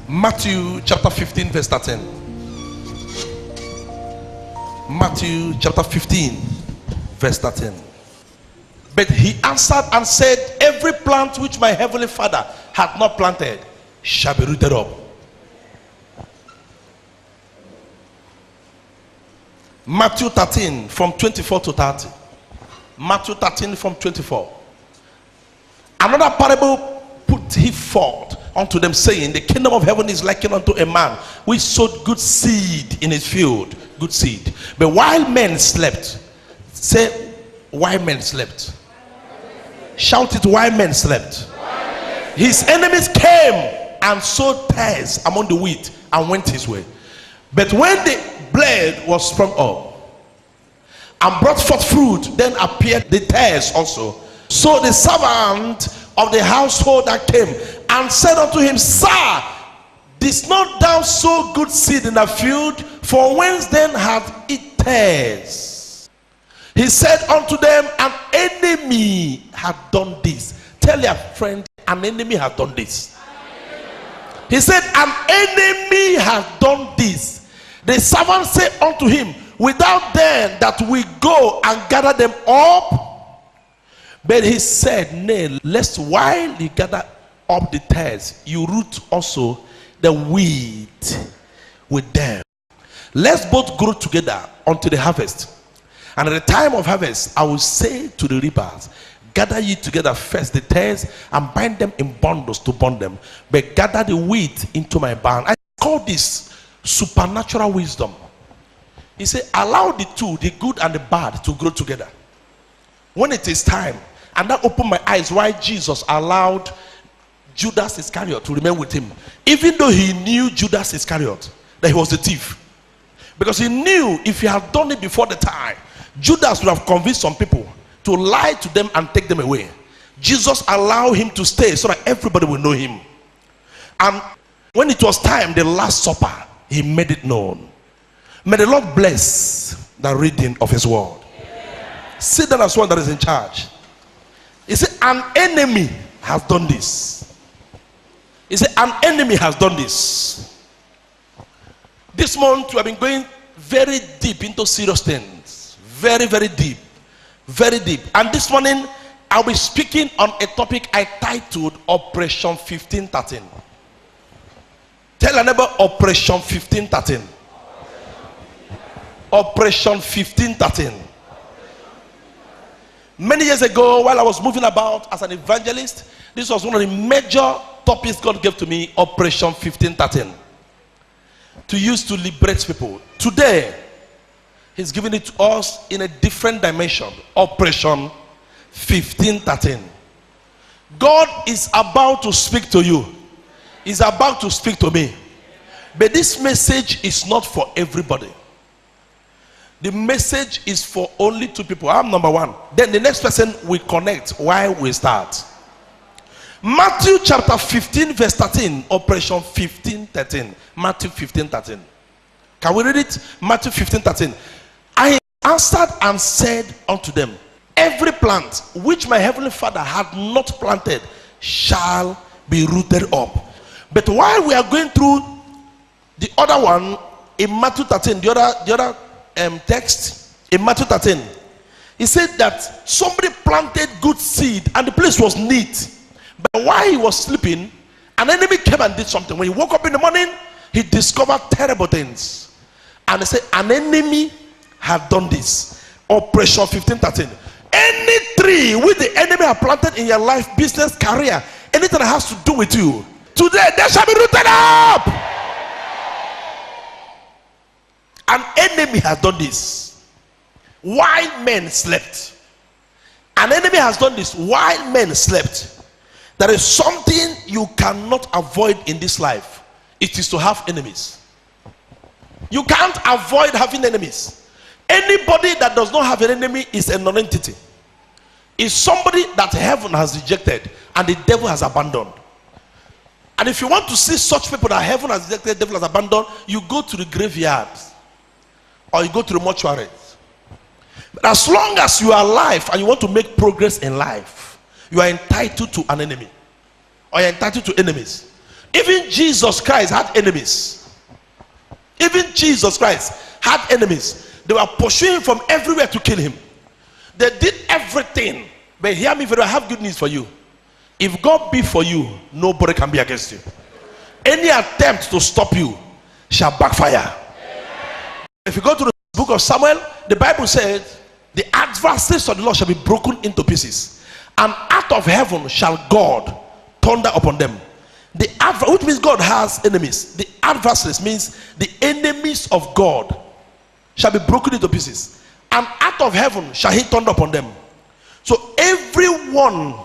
Matthew chapter 15 verse 13. Matthew chapter 15 verse 13. But he answered and said, every plant which my heavenly Father hath not planted shall be rooted up. Matthew 13 from 24 to 30. Matthew 13 from 24. Another parable put he forth unto them, saying, the kingdom of heaven is likened unto a man which sowed good seed in his field. Good seed. But while men slept, say, while men slept. Shout it, while men slept. His enemies came and sowed tares among the wheat and went his way. But when the blade was sprung up and brought forth fruit, then appeared the tares also. So the servant of the household that came and said unto him, Sir, didst not thou sow good seed in the field? For whence then hath it tares? He said unto them, an enemy hath done this. Tell your friend, an enemy hath done this. He said, an enemy hath done this. The servant said unto him, without then that we go and gather them up. But he said, nay, lest while you gather up the tares, you root also the wheat with them. Let's both grow together unto the harvest. And at the time of harvest, I will say to the reapers, gather ye together first the tares and bind them in bundles to burn them, but gather the wheat into my barn. I call this supernatural wisdom. He said, allow the two, the good and the bad, to grow together when it is time. And that opened my eyes why Jesus allowed Judas Iscariot to remain with him, even though he knew Judas Iscariot, that he was a thief. Because he knew if he had done it before the time, Judas would have convinced some people to lie to them and take them away. Jesus allowed him to stay so that everybody will know him. And when it was time, the Last Supper, he made it known. May the Lord bless the reading of his word. Sit down as one that is in charge. He said, an enemy has done this. He said, an enemy has done this. This month we have been going very deep into serious things. Very, very deep. Very deep. And this morning I'll be speaking on a topic I titled Operation 1513. Tell a neighbor, Operation 1513. Operation 1513. Many years ago, while I was moving about as an evangelist, this was one of the major topics God gave to me, Operation 1513. To use to liberate people. Today, he's giving it to us in a different dimension. Operation 1513. God is about to speak to you. He's about to speak to me. But this message is not for everybody. The message is for only two people. I'm number one. Then the next person will connect while we start. Matthew chapter 15 verse 13. Operation 1513. Matthew 15:13. Can we read it? Matthew 15:13. I answered and said unto them, every plant which my heavenly Father had not planted shall be rooted up. But while we are going through the other one in Matthew 13, the other text in Matthew 13, he said that somebody planted good seed and the place was neat. But while he was sleeping, an enemy came and did something. When he woke up in the morning, he discovered terrible things. And he said, an enemy had done this. Operation 1513. Any tree which the enemy have planted in your life, business, career, anything that has to do with you, today they shall be rooted up. An enemy has done this while men slept. An enemy has done this while men slept. There is something you cannot avoid in this life. It is to have enemies. You can't avoid having enemies. Anybody that does not have an enemy is a non-entity. Is somebody that heaven has rejected and the devil has abandoned. And if you want to see such people that heaven has rejected, the devil has abandoned, you go to the graveyard or you go to the mortuary. But as long as you are alive and you want to make progress in life, you are entitled to an enemy, or you're entitled to enemies. Even Jesus Christ had enemies. Even Jesus Christ had enemies. They were pursuing from everywhere to kill him. They did everything. But hear me very well, I have good news for you. If God be for you, nobody can be against you. Any attempt to stop you shall backfire. If you go to the book of Samuel, the Bible said, the adversaries of the Lord shall be broken into pieces, and out of heaven shall God thunder upon them. Which means God has enemies. The adversaries means the enemies of God shall be broken into pieces, and out of heaven shall he thunder upon them. So everyone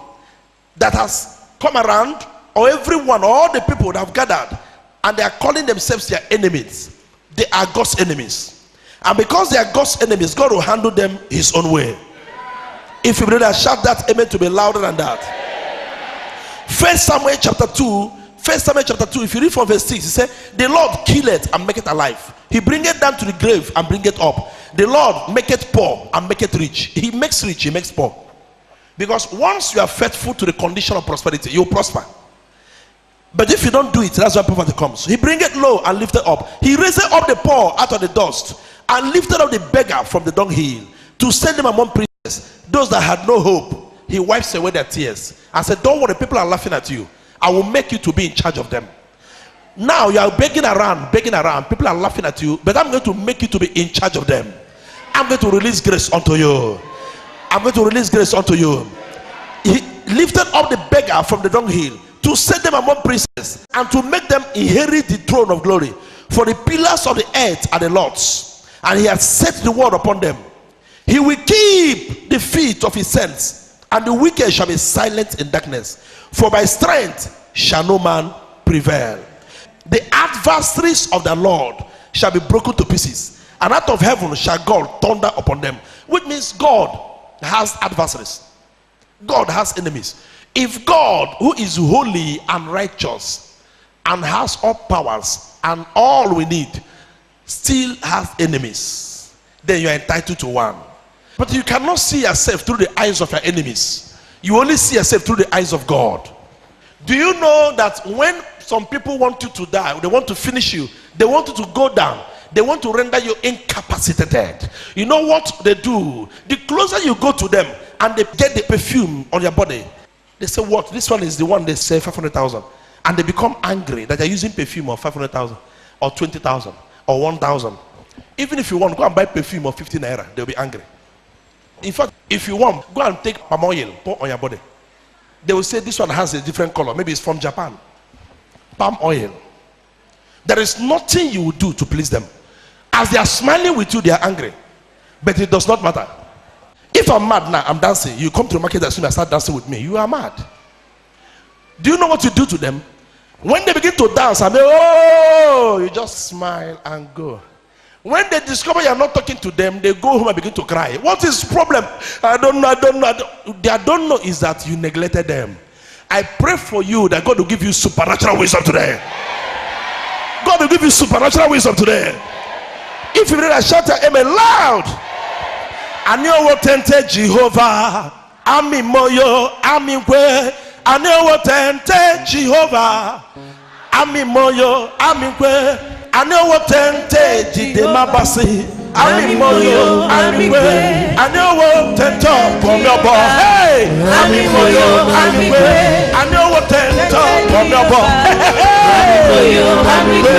that has come around, or everyone, all the people that have gathered, and they are calling themselves their enemies, they are God's enemies. And because they are God's enemies, God will handle them his own way. If you believe that, shout that amen to be louder than that. First Samuel chapter 2, if you read from verse 6, he said, the Lord killeth and maketh alive. He bringeth down to the grave and bringeth up. The Lord maketh poor and maketh rich. He makes rich, he makes poor. Because once you are faithful to the condition of prosperity, you will prosper. But if you don't do it, that's why poverty comes. He bringeth low and lifteth up. He raiseth up the poor out of the dust, and lifted up the beggar from the dunghill, to send them among princes, those that had no hope. He wipes away their tears and said, don't worry, people are laughing at you. I will make you to be in charge of them. Now you are begging around, people are laughing at you, but I'm going to make you to be in charge of them. I'm going to release grace unto you. I'm going to release grace unto you. He lifted up the beggar from the dunghill, to set them among princes, and to make them inherit the throne of glory. For the pillars of the earth are the Lord's, and he has set the word upon them. He will keep the feet of his saints, and the wicked shall be silent in darkness. For by strength shall no man prevail. The adversaries of the Lord shall be broken to pieces, and out of heaven shall God thunder upon them. Which means God has adversaries. God has enemies. If God, who is holy and righteous and has all powers and all we need, still has enemies, then you are entitled to one. But you cannot see yourself through the eyes of your enemies. You only see yourself through the eyes of God. Do you know that when some people want you to die, they want to finish you, they want you to go down, they want to render you incapacitated, you know what they do? The closer you go to them and they get the perfume on your body, they say, what? This one is the one they say 500,000. And they become angry that they're using perfume of 500,000 or 20,000 or 1,000. Even if you want, go and buy perfume of 50 naira, they'll be angry. In fact, if you want, go and take palm oil, pour on your body. They will say this one has a different color. Maybe it's from Japan. Palm oil. There is nothing you will do to please them. As they are smiling with you, they are angry. But it does not matter. If I'm mad now, I'm dancing. You come to the market as soon as I start dancing with me, you are mad. Do you know what you do to them? When they begin to dance, I mean, oh, you just smile and go. When they discover you are not talking to them, they go home and begin to cry. What is the problem? I don't know. They don't know is that you neglected them. I pray for you that God will give you supernatural wisdom today. God will give you supernatural wisdom today. If you read a shout out amen loud. Anyo tente Jehovah, ami moyo, ami kwe. Anyo tente Jehovah, ami moyo, ami kwe. Anyo tente jide mabasi, ami moyo, ami kwe. Anyo tente pomyobo, hey, ami moyo, ami kwe. Anyo tente pomyobo, hey, ami kwe.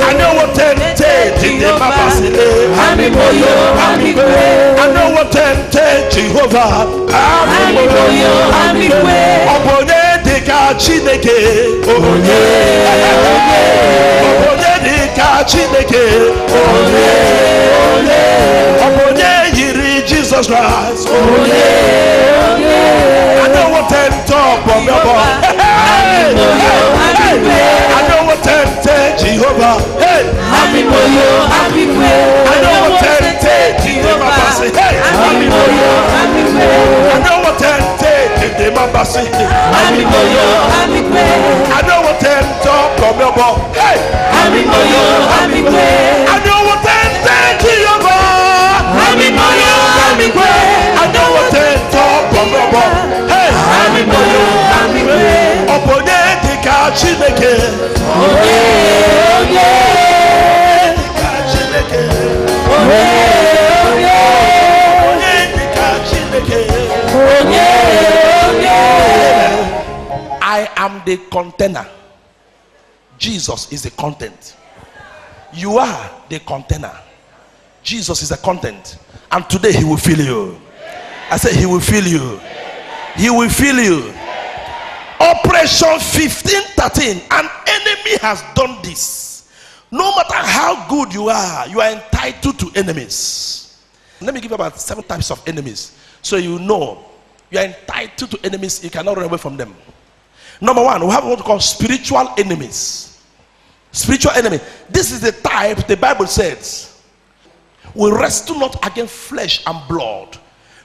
Anyo tente jide mabasi, ami moyo, ami kwe. Anyo tente Jehovah, ami moyo, ami kwe. Obonye dika chineke, obonye dika chineke, obonye yiri Jesus Christ, I know what ten top of your boy. I know what ten Jehovah. Hey, I know what ten Jehovah. Hey, I know what ten Jehovah. I know what ten top of your boy. Hey, I know what ten Jehovah. I know what ten top of your boy. Hey, Chineke, the container. Jesus is the content. You are the container. Jesus is the content. And today he will fill you. I said he will fill you. He will fill you. Operation 1513. An enemy has done this. No matter how good you are entitled to enemies. Let me give you about 7 types of enemies. So you know you are entitled to enemies. You cannot run away from them. Number 1, we have what we call spiritual enemies. Spiritual enemy. This is the type the Bible says, we wrestle not against flesh and blood,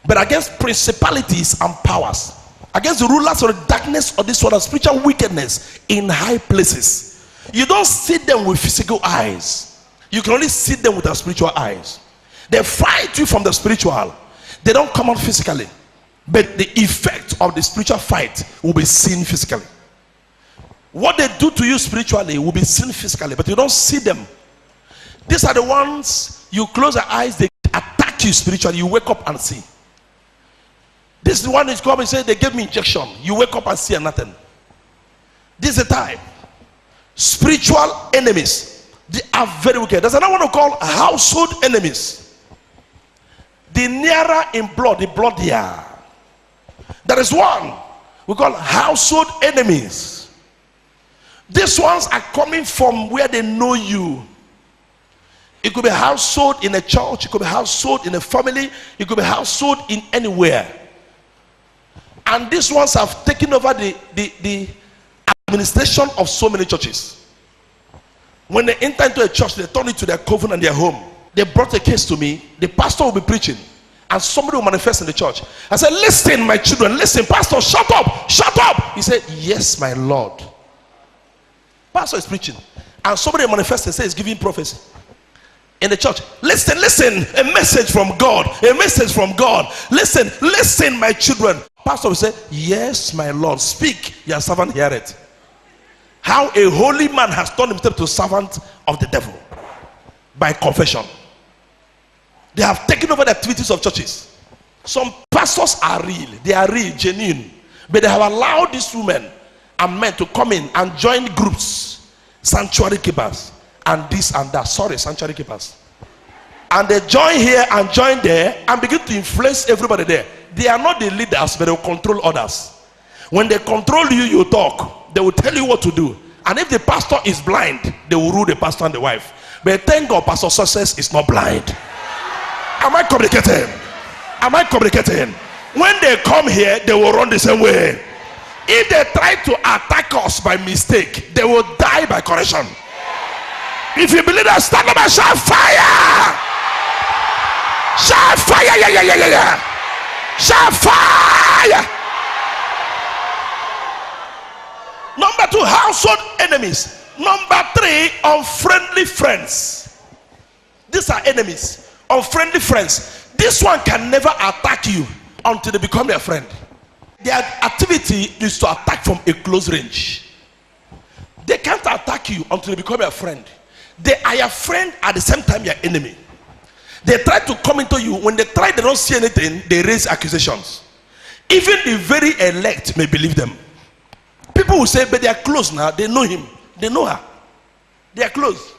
but against principalities and powers, against the rulers of the darkness of this world, of spiritual wickedness in high places. You don't see them with physical eyes. You can only see them with the spiritual eyes. They fight you from the spiritual. They don't come out physically, but the effect of the spiritual fight will be seen physically. What they do to you spiritually will be seen physically, but you don't see them. These are the ones you close your eyes, they attack you spiritually. You wake up and see. This is the one who's come and say they gave me injection. You wake up and see nothing. This is the type. Spiritual enemies. They are very wicked. There's another one we call household enemies. The nearer in blood, the bloodier. There is one we call household enemies. These ones are coming from where they know you. It could be household in a church, it could be household in a family, it could be household in anywhere. And these ones have taken over the administration of so many churches. When they enter into a church, they turn it to their coven and their home. They brought a case to me. The pastor will be preaching and somebody will manifest in the church. I said, listen, my children, listen, pastor, shut up, shut up. He said, yes, my Lord. Pastor is preaching and somebody manifests and says he's giving prophecy in the church. Listen, a message from God, a message from God. Listen, my children. Pastor will say, yes, my Lord, speak, your servant hear it. How a holy man has turned himself to servant of the devil by confession. They have taken over the activities of churches. Some pastors are real, they are real, genuine, but they have allowed these women and men to come in and join groups, sanctuary keepers, and this and that. Sorry, sanctuary keepers. And they join here and join there and begin to influence everybody there. They are not the leaders, but they will control others. When they control you, you talk. They will tell you what to do. And if the pastor is blind, they will rule the pastor and the wife. But thank God, Pastor Success is not blind. Am I communicating? Am I communicating? When they come here, they will run the same way. If they try to attack us by mistake, they will die by correction. If you believe that, stand up and shout fire! Shout fire! Yeah. Shout fire! Number 2, household enemies. Number 3, unfriendly friends. These are enemies. Unfriendly friends. This one can never attack you until they become your friend. Their activity is to attack from a close range. They can't attack you until they become your friend. They are your friend at the same time your enemy. They try to come into you. When they try, they don't see anything, they raise accusations. Even the very elect may believe them. People will say, but they are close now. They know him, they know her, they are close.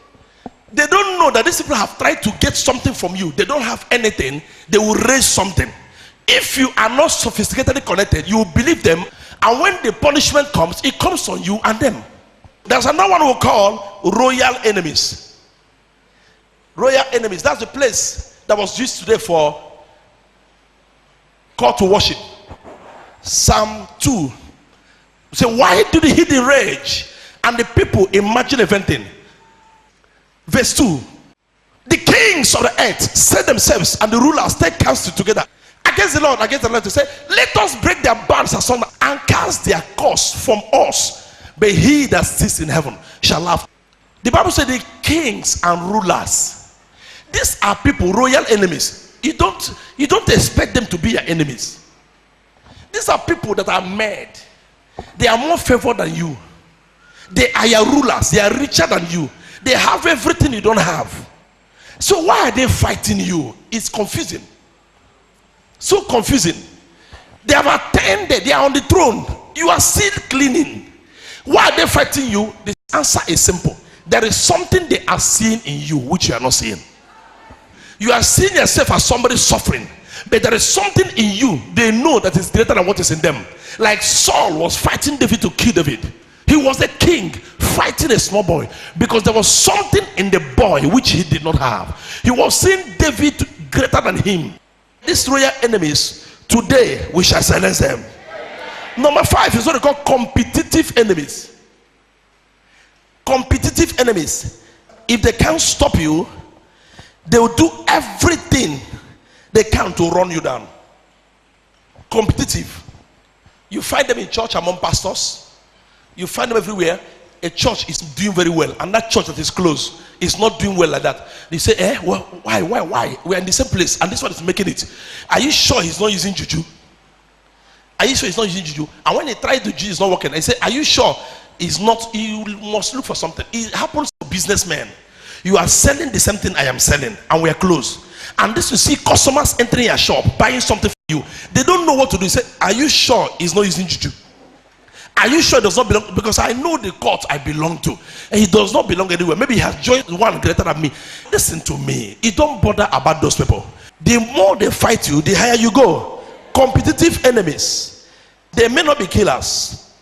They don't know that these people have tried to get something from you. They don't have anything, they will raise something. If you are not sophisticatedly connected, you will believe them, and when the punishment comes, it comes on you and them. There's another one we call royal enemies. Royal enemies, that's the place that was used today for call to worship. Psalm 2 say, why did he hidden rage and the people imagine everything? Verse 2, the kings of the earth set themselves and the rulers take counsel together against the Lord to say, let us break their bands asunder and cast their curse from us, but he that sits in heaven shall laugh. The Bible said the kings and rulers, these are people, royal enemies. You don't expect them to be your enemies. These are people that are mad. They are more favored than you. They are your rulers. They are richer than you. They have everything you don't have. So why are they fighting you? It's confusing. So confusing. They have attended. They are on the throne. You are still cleaning. Why are they fighting you? The answer is simple. There is something they are seeing in you which you are not seeing. You are seeing yourself as somebody suffering, but there is something in you they know that is greater than what is in them. Like Saul was fighting David to kill David. He was a king fighting a small boy because there was something in the boy which he did not have. He was seeing David greater than him. These royal enemies, today we shall silence them. Number 5 is what they call competitive enemies. Competitive enemies. If they can't stop you, they will do everything they can to run you down. Competitive. You find them in church among pastors. You find them everywhere. A church is doing very well, and that church that is closed is not doing well like that. They say, well, why? We're in the same place, and this one is making it. Are you sure he's not using juju? Are you sure he's not using juju? And when he tried to juju, it's not working. I say, are you sure he's not? You must look for something. It happens to businessmen. You are selling the same thing I am selling, and we are close. And this, you see customers entering your shop, buying something for you. They don't know what to do. You say, are you sure he's not using juju? Are you sure it does not belong? Because I know the court I belong to, and he does not belong anywhere. Maybe he has joined one greater than me. Listen to me. You don't bother about those people. The more they fight you, the higher you go. Competitive enemies. They may not be killers,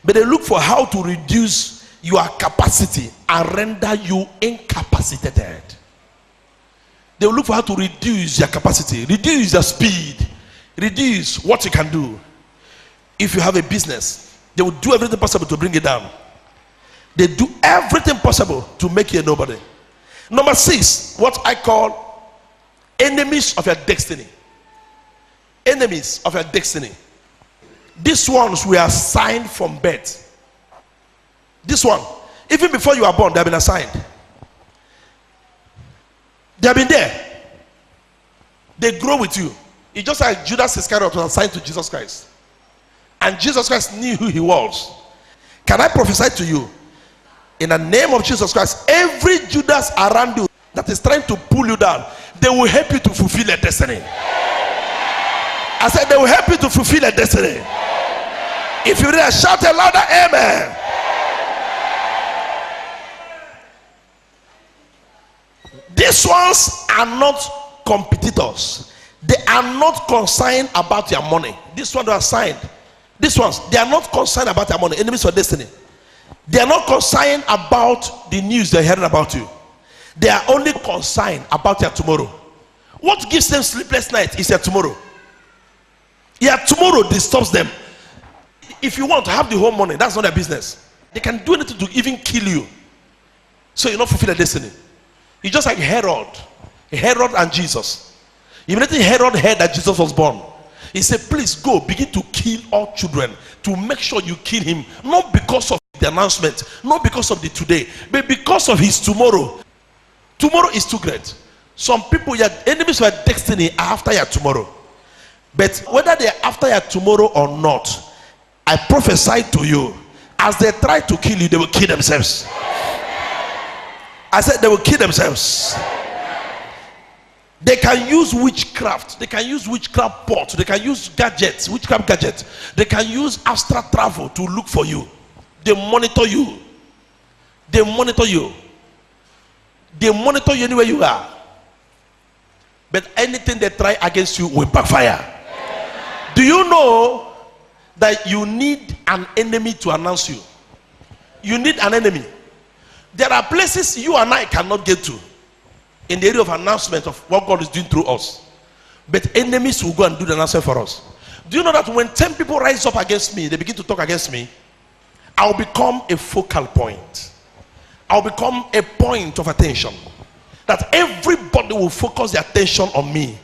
but they look for how to reduce your capacity and render you incapacitated. They will look for how to reduce your capacity, reduce your speed, reduce what you can do. If you have a business, they will do everything possible to bring it down. They do everything possible to make you a nobody. Number 6, what I call enemies of your destiny. Enemies of your destiny. These ones were assigned from birth. This one, even before you are born, they have been assigned. They have been there. They grow with you. It's just like Judas Iscariot was assigned to Jesus Christ. And Jesus Christ knew who he was. Can I prophesy to you, in the name of Jesus Christ, every Judas around you that is trying to pull you down, they will help you to fulfill your destiny. I said they will help you to fulfill your destiny. If you really shout a louder amen. These ones are not competitors. They are not concerned about your money. This one they are assigned. These ones, they are not concerned about your money. Enemies of destiny. They are not concerned about the news they're hearing about you. They are only concerned about your tomorrow. What gives them sleepless night is your tomorrow. Your tomorrow disturbs them. If you want to have the whole money, that's not their business. They can do anything to even kill you, so you not fulfill their destiny. It's just like Herod and Jesus. Immediately Herod heard that Jesus was born, he said, please go begin to kill all children, to make sure you kill him, not because of the announcement, not because of the today, but because of his tomorrow. Tomorrow is too great. Some people, your enemies of your destiny are after your tomorrow. But whether they are after your tomorrow or not, I prophesy to you, as they try to kill you, they will kill themselves. I said they will kill themselves. They can use witchcraft. They can use witchcraft pots. They can use gadgets, witchcraft gadgets. They can use astral travel to look for you. They monitor you. They monitor you. They monitor you anywhere you are. But anything they try against you will backfire. Do you know that you need an enemy to announce you? You need an enemy. There are places you and I cannot get to in the area of announcement of what God is doing through us, but enemies will go and do the announcement for us. Do you know that when 10 people rise up against me, they begin to talk against me, I'll become a focal point. I'll become a point of attention, that everybody will focus their attention on me.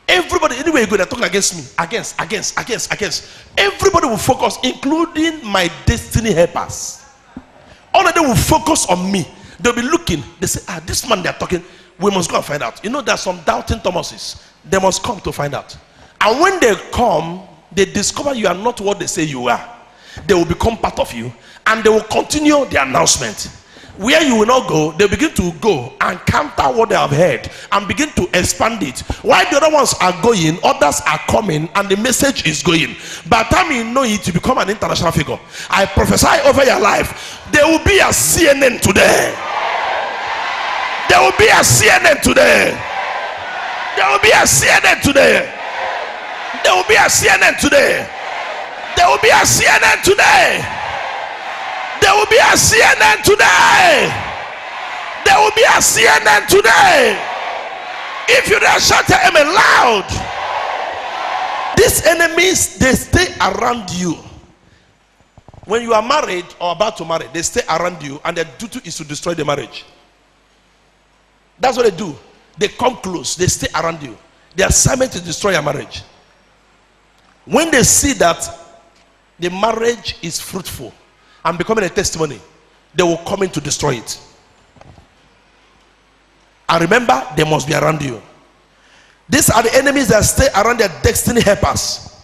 Everybody, anywhere you go, they're talking against me, against. Everybody will focus, including my destiny helpers. All of them will focus on me. They'll be looking. They say, this man they're talking, we must go and find out. You know, there's some doubting Thomases. They must come to find out. And when they come, they discover you are not what they say you are. They will become part of you, and they will continue the announcement. Where you will not go, they begin to go and counter what they have heard and begin to expand it. While the other ones are going, others are coming, and the message is going. By the time you know it, you become an international figure. I prophesy over your life, there will be a CNN today. There will be a CNN today. There will be a CNN today. There will be a CNN today. There will be a CNN today. There will be a CNN today. There will be a CNN today. If you don't shout amen loud. These enemies, they stay around you. When you are married or about to marry, they stay around you, and their duty is to destroy the marriage. That's what they do. They come close, they stay around you. Their assignment is to destroy your marriage. When they see that the marriage is fruitful and becoming a testimony, they will come in to destroy it. And remember, they must be around you. These are the enemies that stay around their destiny helpers.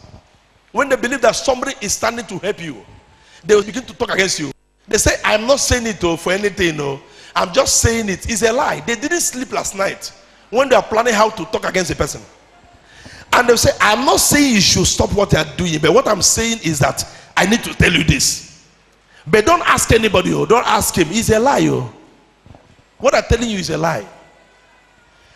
When they believe that somebody is standing to help you, they will begin to talk against you. They say, I'm not saying it for anything, no. I'm just saying it. It's a lie. They didn't sleep last night when they are planning how to talk against a person. And they'll say, I'm not saying you should stop what you are doing, but what I'm saying is that I need to tell you this. But don't ask anybody, don't ask him. It's a lie. What I'm telling you is a lie.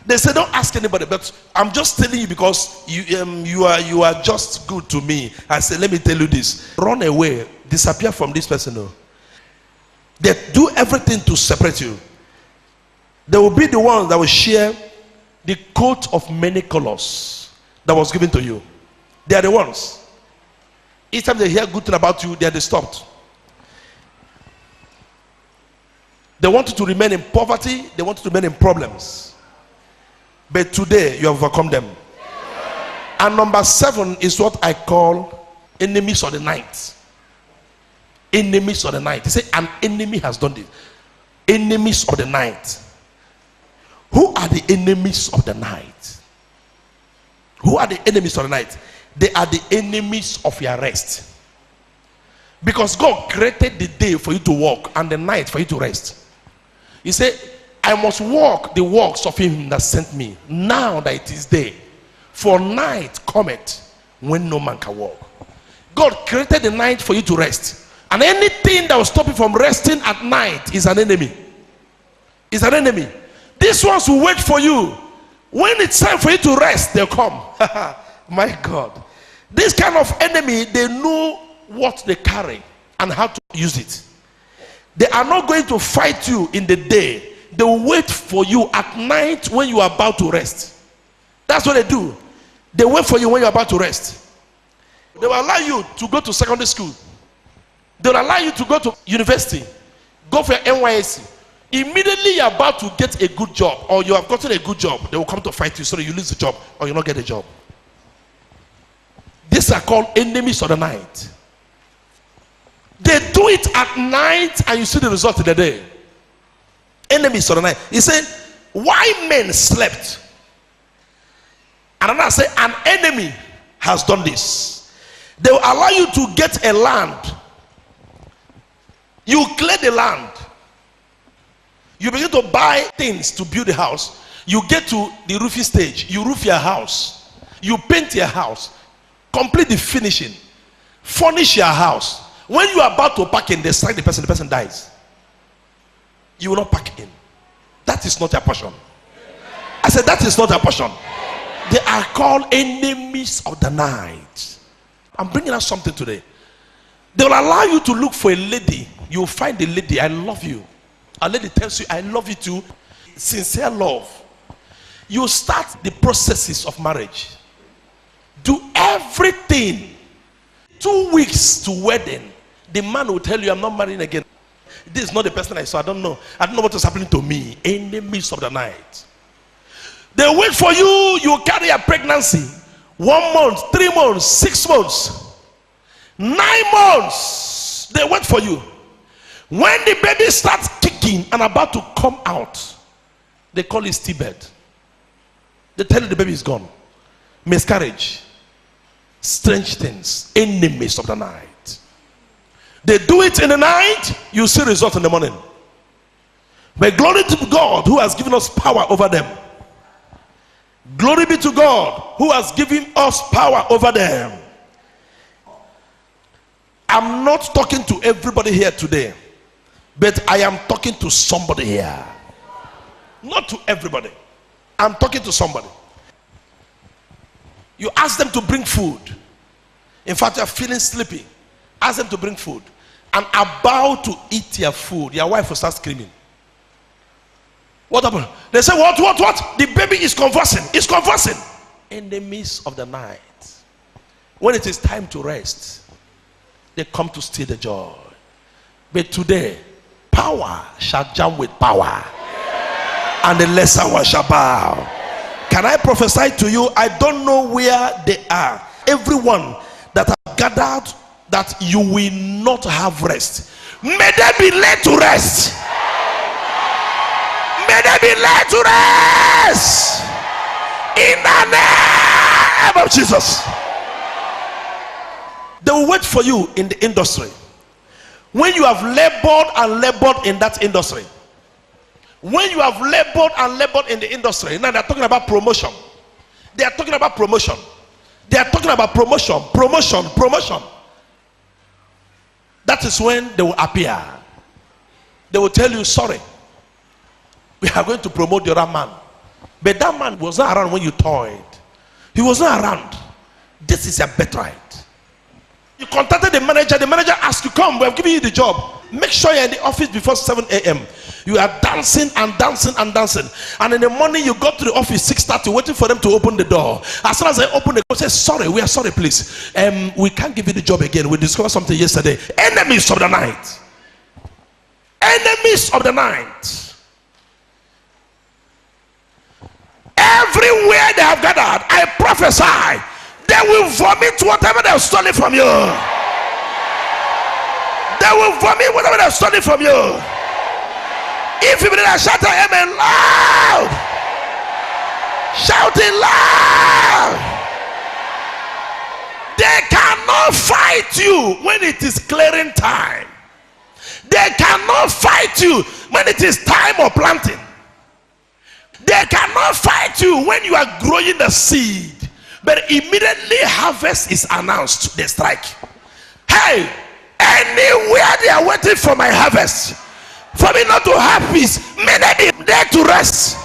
They say, don't ask anybody, but I'm just telling you because you are just good to me. I say, let me tell you this. Run away. Disappear from this person. They do everything to separate you. They will be the ones that will share the coat of many colors that was given to you. They are the ones. Each time they hear good thing about you, they are disturbed. They want you to remain in poverty. They want you to remain in problems. But today, you have overcome them. And number 7 is what I call enemies of the night. Enemies of the night. They say an enemy has done this. Enemies of the night. Who are the enemies of the night? Who are the enemies of the night? They are the enemies of your rest. Because God created the day for you to walk and the night for you to rest. He said, I must walk the works of him that sent me, now that it is day. For night cometh when no man can walk. God created the night for you to rest. And anything that will stop you from resting at night is an enemy. Is an enemy. These ones will wait for you. When it's time for you to rest, they'll come. My God. This kind of enemy, they know what they carry and how to use it. They are not going to fight you in the day. They will wait for you at night when you are about to rest. That's what they do. They wait for you when you are about to rest. They will allow you to go to secondary school. They will allow you to go to university. Go for NYSC. Immediately you are about to get a good job, or you have gotten a good job, they will come to fight you so that you lose the job or you not get a job. These are called enemies of the night. They do it at night and you see the result in the day. Enemies of the night. He said, why men slept? And another say, an enemy has done this. They will allow you to get a land. You clear the land. You begin to buy things to build a house. You get to the roofing stage. You roof your house. You paint your house. Complete the finishing. Furnish your house. When you are about to pack in, they strike the person dies. You will not pack in. That is not your portion. I said that is not your portion. They are called enemies of the night. I'm bringing out something today. They will allow you to look for a lady. You will find a lady. I love you. A lady tells you, I love you too. Sincere love. You start the processes of marriage. Do everything. 2 weeks to wedding. The man will tell you, I'm not marrying again. This is not the person I saw. I don't know. I don't know what is happening to me. Enemies of the night. They wait for you. You carry a pregnancy. 1 month, 3 months, 6 months, 9 months. They wait for you. When the baby starts kicking and about to come out, they call it stillbirth. They tell you the baby is gone. Miscarriage. Strange things. Enemies of the night. They do it in the night, you see result in the morning. But glory to God who has given us power over them. Glory be to God who has given us power over them. I'm not talking to everybody here today, but I am talking to somebody here. Not to everybody. I'm talking to somebody. You ask them to bring food. In fact, you're feeling sleepy. Ask them to bring food. And about to eat your food, your wife will start screaming. What happened? They say, what? The baby is convulsing. It's convulsing. In the midst of the night, when it is time to rest, they come to steal the joy. But today, power shall jam with power, and the lesser one shall bow. Can I prophesy to you? I don't know where they are. Everyone that have gathered, that you will not have rest, may they be led to rest. May they be led to rest in the name of Jesus. They will wait for you in the industry. When you have labored and labored in that industry, when you have labored and labored in the industry, now they're talking about promotion. They are talking about promotion. They are talking about promotion. That is when they will appear. They will tell you, sorry, we are going to promote the other man. But that man was not around when you toyed. He was not around. This is a birthright. You contacted the manager asked you, come, we have given you the job. Make sure you're in the office before 7 a.m. You are dancing and dancing and dancing. And in the morning you go to the office 6:30, waiting for them to open the door. As soon as they open the door, say, sorry, we are sorry, please. We can't give you the job again. We discovered something yesterday. Enemies of the night. Enemies of the night. Everywhere they have gathered, I prophesy, they will vomit whatever they have stolen from you. They will vomit whatever they have stolen from you. If you believe that, shout amen loud. Shout it loud. They cannot fight you when it is clearing time. They cannot fight you when it is time of planting. They cannot fight you when you are growing the seed. But immediately harvest is announced, they strike. Hey, anywhere they are waiting for my harvest, for me not to have peace, may they be there to rest.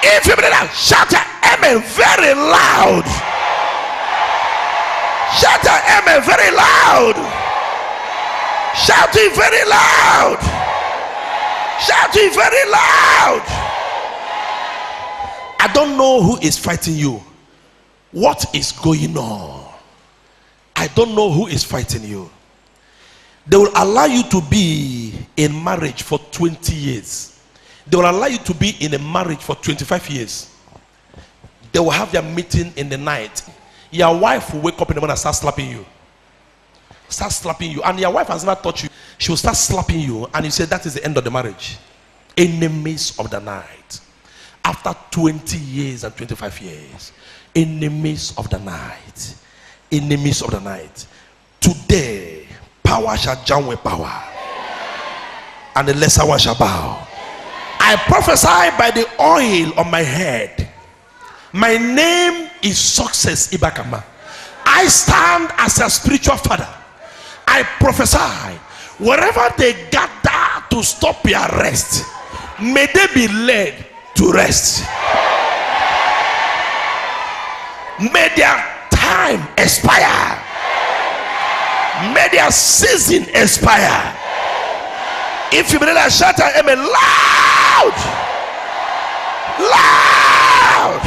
If you believe that, shout amen very loud. Shout amen very loud. Shout it very loud. Shout it very loud. I don't know who is fighting you. What is going on? I don't know who is fighting you. They will allow you to be in marriage for 20 years. They will allow you to be in a marriage for 25 years. They will have their meeting in the night. Your wife will wake up in the morning and start slapping you. Start slapping you. And your wife has never taught you. She will start slapping you. And you say that is the end of the marriage. Enemies of the night. After 20 years and 25 years. Enemies of the night. Enemies of the night. Today, power shall join with power, and the lesser one shall bow. I prophesy by the oil on my head. My name is Success Ibeakanma. I stand as a spiritual father. I prophesy, wherever they gather to stop your rest, may they be led to rest. May their time expire. May their season expire. If you believe that, shout out amen loud. Loud.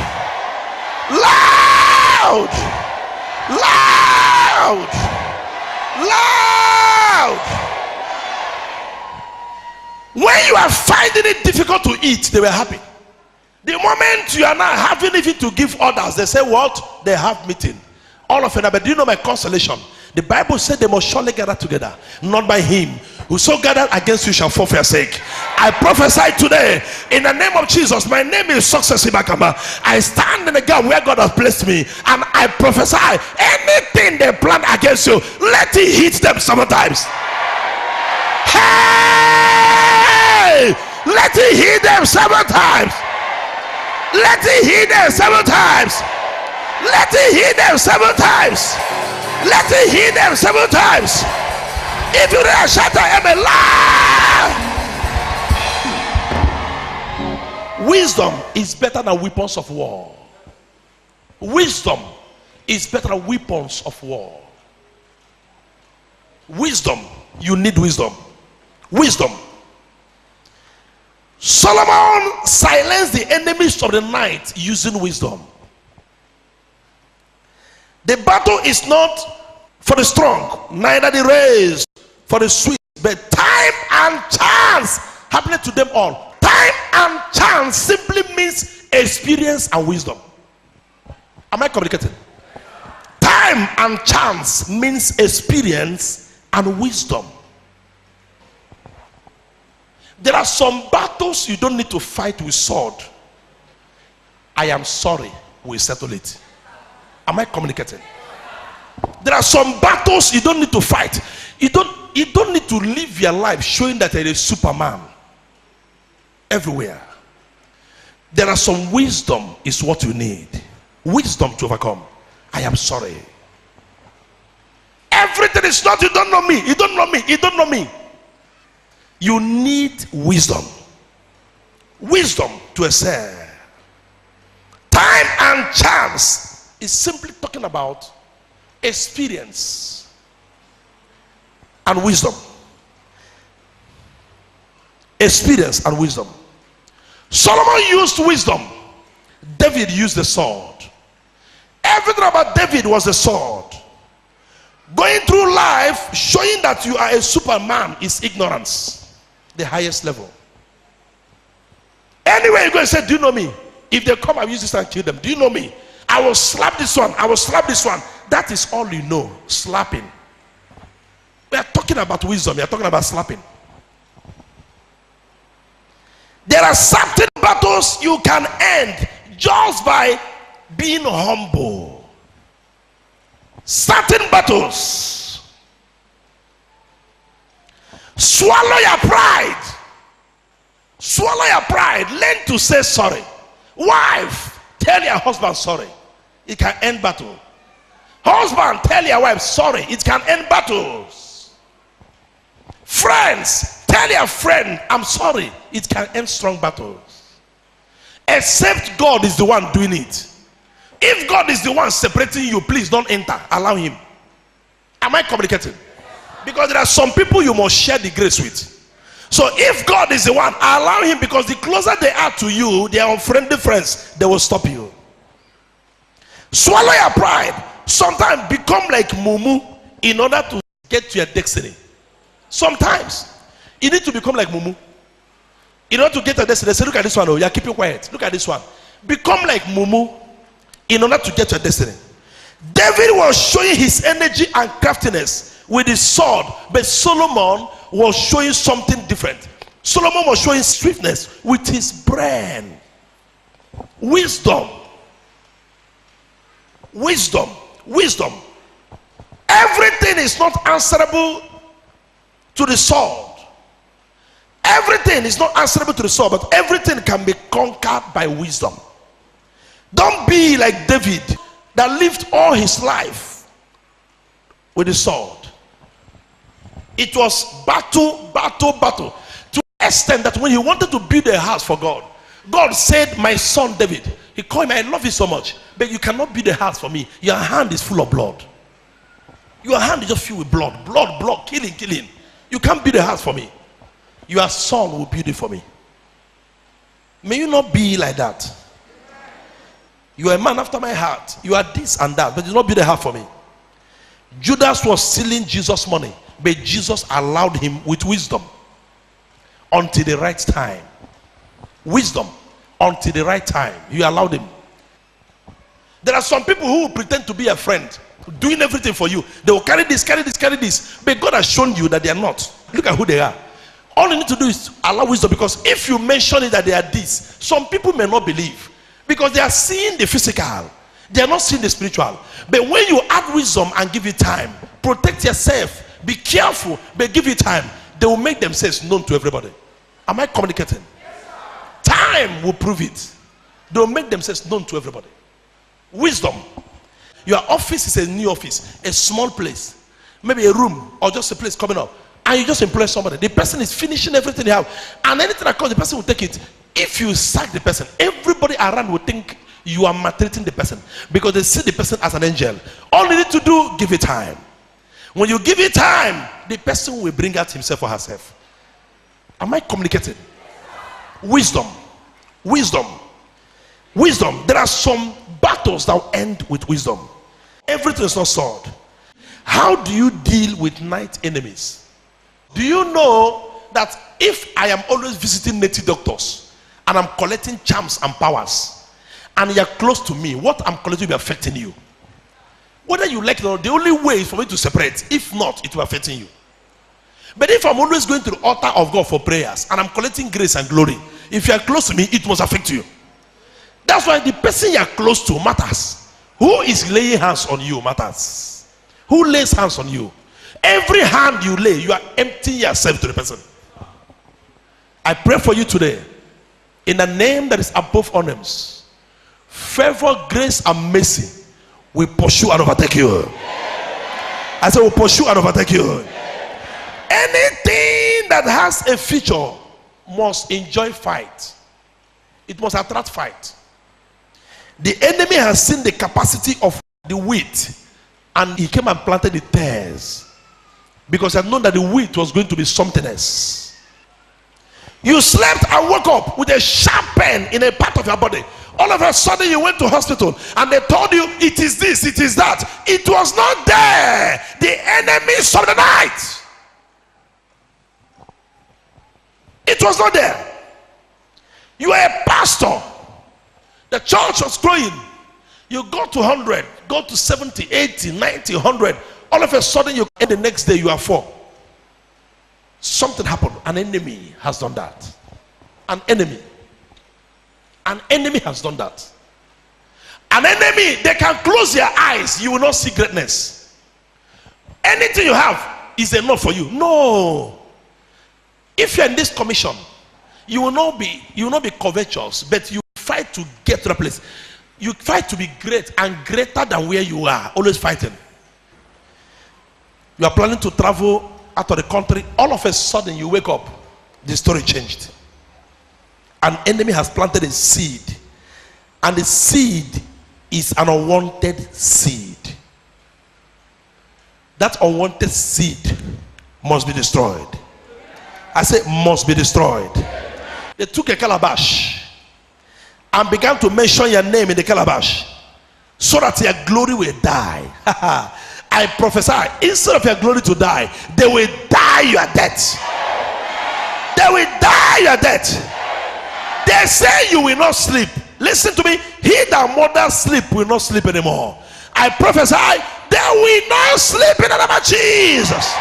Loud. Loud. When you are finding it difficult to eat, they were happy. The moment you are not having anything to give others, they say what? They have meeting. All of it. But do you know my consolation? The Bible said they must surely gather together, not by him. Whoso gathered against you shall fall for your sake. I prophesy today in the name of Jesus. My name is Success Ibeakanma. I stand in the gap where God has placed me, and I prophesy anything they plan against you, let it hit them sometimes. Hey! them 7 times. Let it hit them 7 times. Let it hit them 7 times. Let it hit them 7 times. If you dare shout, I am alive. Wisdom is better than weapons of war. Wisdom is better than weapons of war. Wisdom, you need wisdom. Wisdom. Solomon silenced the enemies of the night using wisdom. The battle is not for the strong, neither the race for the swift, but time and chance happening to them all. Time and chance simply means experience and wisdom. Am I communicating? Time and chance means experience and wisdom. There are some battles you don't need to fight with sword. I am sorry, we'll settle it. Am I communicating? There are some battles you don't need to fight. You don't need to live your life showing that you're a Superman everywhere. There are some wisdom is what you need. Wisdom to overcome. I am sorry. Everything is not, you don't know me, you don't know me, you don't know me. You need wisdom. Wisdom to excel. Time and chance is simply talking about experience and wisdom. Experience and wisdom. Solomon used wisdom. David used the sword. Everything about David was the sword. Going through life showing that you are a Superman is ignorance. The highest level. Anyway, you go and say, do you know me? If they come, I will use this and kill them. Do you know me? I will slap this one. I will slap this one. That is all you know. Slapping. We are talking about wisdom. We are talking about slapping. There are certain battles you can end just by being humble. Certain battles. Swallow your pride. Swallow your pride. Learn to say sorry. Wife, tell your husband sorry. It can end battle. Husband, tell your wife sorry. It can end battles. Friends, tell your friend I'm sorry. It can end strong battles. Except God is the one doing it. If God is the one separating you, please don't enter. Allow him. Am I communicating? Because there are some people you must share the grace with. So if God is the one, allow him, because the closer they are to you, they are unfriendly friends, they will stop you. Swallow your pride. Sometimes become like Mumu in order to get to your destiny. Sometimes you need to become like Mumu in order to get to your destiny. Say, look at this one. Oh, you are keeping quiet. Look at this one. Become like Mumu in order to get to your destiny. David was showing his energy and craftiness with his sword, but Solomon was showing something different. Solomon was showing swiftness with his brain. Wisdom. Wisdom. Wisdom. Everything is not answerable to the sword. Everything is not answerable to the sword, but everything can be conquered by wisdom. Don't be like David that lived all his life with the sword. It was battle, battle, battle, to the extent that when he wanted to build a house for God, God said, my son David, he called him, I love you so much, but you cannot build a house for me. Your hand is full of blood. Your hand is just filled with blood. Blood, blood, killing, killing. You can't build a house for me. Your son will build it for me. May you not be like that. You are a man after my heart. You are this and that, but you not build a house for me. Judas was stealing Jesus' money, but Jesus allowed him with wisdom until the right time. Wisdom until the right time. You allowed him. There are some people who will pretend to be a friend, doing everything for you. They will carry this, carry this, carry this, but God has shown you that they are not. Look at who they are. All you need to do is allow wisdom, because if you mention it that they are this, some people may not believe, because they are seeing the physical, they are not seeing the spiritual. But when you add wisdom and give it time, protect yourself, be careful, but give it time, they will make themselves known to everybody. Am I communicating? Yes, time will prove it. They'll make themselves known to everybody. Wisdom. Your office is a new office, a small place, maybe a room or just a place coming up, and you just employ somebody. The person is finishing everything they have, and anything that comes, the person will take it. If you sack the person, everybody around will think you are maltreating the person because they see the person as an angel. All you need to do, give it time. When you give it time, the person will bring out himself or herself. Am I communicating? Wisdom. Wisdom. Wisdom. There are some battles that will end with wisdom. Everything is not solved. How do you deal with night enemies? Do you know that if I am always visiting native doctors and I'm collecting charms and powers, and you're close to me, what I'm collecting will be affecting you? Whether you like it or not, the only way is for me to separate. If not, it will be affecting you. But if I'm always going to the altar of God for prayers and I'm collecting grace and glory, if you are close to me, it must affect you. That's why the person you are close to matters. Who is laying hands on you matters. Who lays hands on you? Every hand you lay, you are emptying yourself to the person. I pray for you today, in the name that is above all names, favor, grace, and mercy will pursue and overtake you. I say, will pursue and overtake you. Anything that has a future must enjoy fight. It must attract fight. The enemy has seen the capacity of the wheat, and he came and planted the tares because he had known that the wheat was going to be something else. You slept and woke up with a sharp pain in a part of your body. All of a sudden you went to hospital and they told you it is this, it is that. It was not there. The enemies of the night. It was not there. You are a pastor. The church was growing. You go to 100, go to 70, 80, 90, 100. All of a sudden, and the next day you are 4. Something happened. An enemy has done that. An enemy. An enemy has done that. An enemy, they can close their eyes. You will not see greatness. Anything you have is enough for you. No. If you're in this commission, you will not be covetous, but you fight to get to the place. You fight to be great and greater than where you are. Always fighting. You are planning to travel out of the country. All of a sudden you wake up, the story changed. An enemy has planted a seed, and the seed is an unwanted seed. That unwanted seed must be destroyed. I say must be destroyed. They took a calabash and began to mention your name in the calabash so that your glory will die. I prophesy, instead of your glory to die, they will die your death. They will die your death. They say you will not sleep. Listen to me. He that murders sleep will not sleep anymore. I prophesy, they will not sleep in the name of Jesus.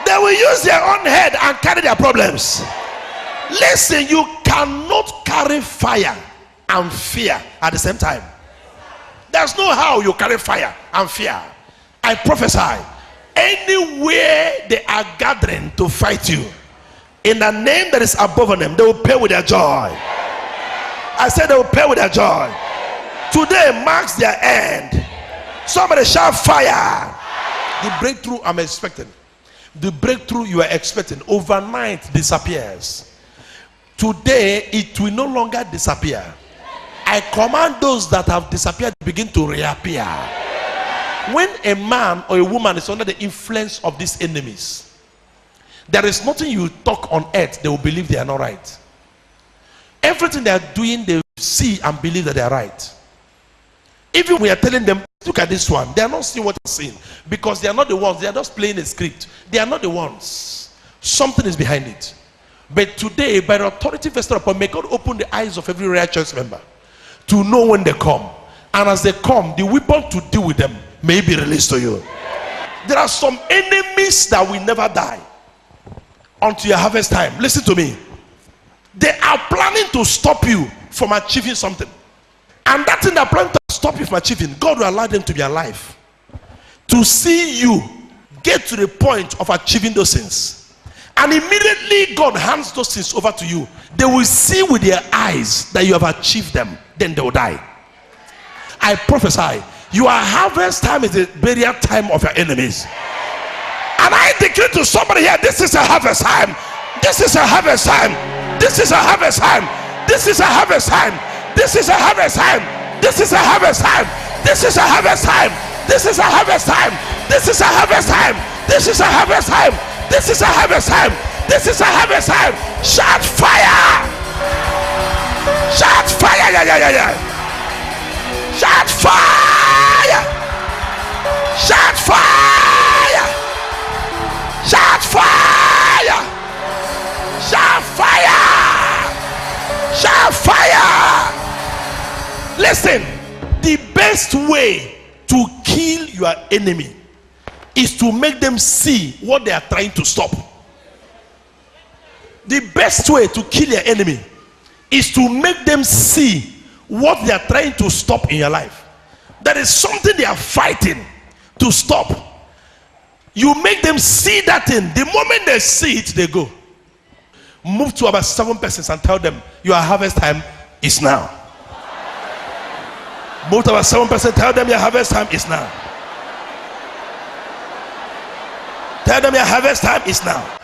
They will use their own head and carry their problems. Listen, you cannot carry fire and fear at the same time. There's no how you carry fire and fear. I prophesy, anywhere they are gathering to fight you, in the name that is above them, they will pay with their joy. I said they will pay with their joy. Today marks their end. Somebody shout fire. The breakthrough I'm expecting, the breakthrough you are expecting overnight disappears. Today it will no longer disappear. I command those that have disappeared to begin to reappear. When a man or a woman is under the influence of these enemies, there is nothing you talk on earth they will believe they are not right. Everything they are doing, they see and believe that they are right. Even we are telling them, look at this one, they are not seeing what they're seeing because they are not the ones. They are just playing a script. They are not the ones. Something is behind it. But today, by the authority vested upon, may God open the eyes of every righteous member to know when they come, and as they come, the weapon to deal with them may be released to you. There are some enemies that will never die until your harvest time. Listen to me. They are planning to stop you from achieving something, and that thing they're planning to stop you from achieving, God will allow them to be alive to see you get to the point of achieving those things. And immediately God hands those things over to you. They will see with their eyes that you have achieved them. Then they will die. I prophesy, your harvest time is the burial time of your enemies. And I declare to somebody here, this is a harvest time. This is a harvest time. This is a harvest time. This is a harvest time. This is a harvest time. This is a harvest time. This is a harvest time. This is a harvest time. This is a harvest time. This is a harvest time. This is a harvest time. This is a harvest time. Shout fire! Shout fire! Yeah, yeah, yeah, yeah. Shout fire! Shout fire! Shout fire! Shout fire! Shout fire! Listen, the best way to kill your enemy is to make them see what they are trying to stop. The best way to kill your enemy is to make them see what they are trying to stop in your life. There is something they are fighting to stop. You make them see that thing. The moment they see it, they go. Move to about 7 persons and tell them your harvest time is now. Move to about 7 persons, tell them your harvest time is now. Tell them your harvest time is now.